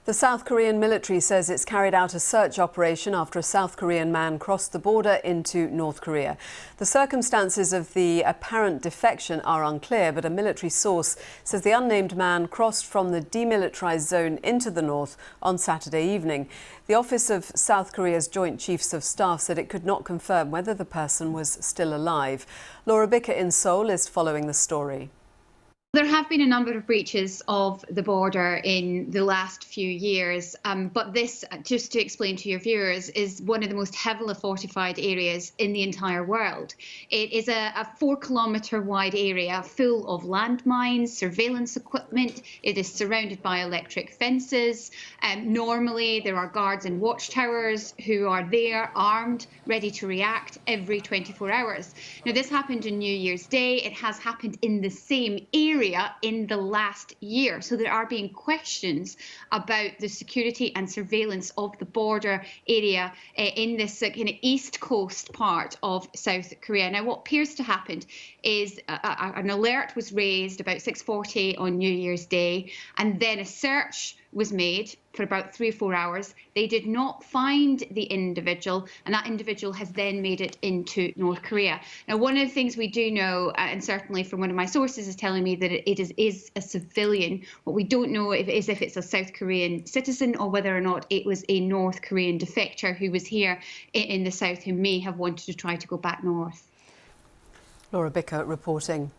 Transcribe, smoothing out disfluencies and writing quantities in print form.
The South Korean military says it's carried out a search operation after a South Korean man crossed the border into North Korea. The circumstances of the apparent defection are unclear, but a military source says the unnamed man crossed from the Demilitarised Zone into the north on Saturday evening. The Office of South Korea's Joint Chiefs of Staff said it could not confirm whether the person was still alive. Laura Bicker in Seoul is following the story. There have been a number of breaches of the border in the last few years, but this, just to explain to your viewers, is one of the most heavily fortified areas in the entire world. It is a 4-kilometre wide area full of landmines, surveillance equipment. It is surrounded by electric fences. Normally there are guards and watchtowers who are there armed, ready to react every 24 hours. Now, this happened on New Year's Day. It has happened in the same area in the last year. So there are being questions about the security and surveillance of the border area in this kind of east coast part of South Korea. Now, what appears to happen is an alert was raised about 6:40 on New Year's Day, and then a search was made for about 3 or 4 hours. They did not find the individual, and that individual has then made it into North Korea. Now, one of the things we do know, and certainly from one of my sources is telling me that it is a civilian. What we don't know is if it's a South Korean citizen or whether or not it was a North Korean defector who was here in the south who may have wanted to try to go back north. Laura Bicker reporting.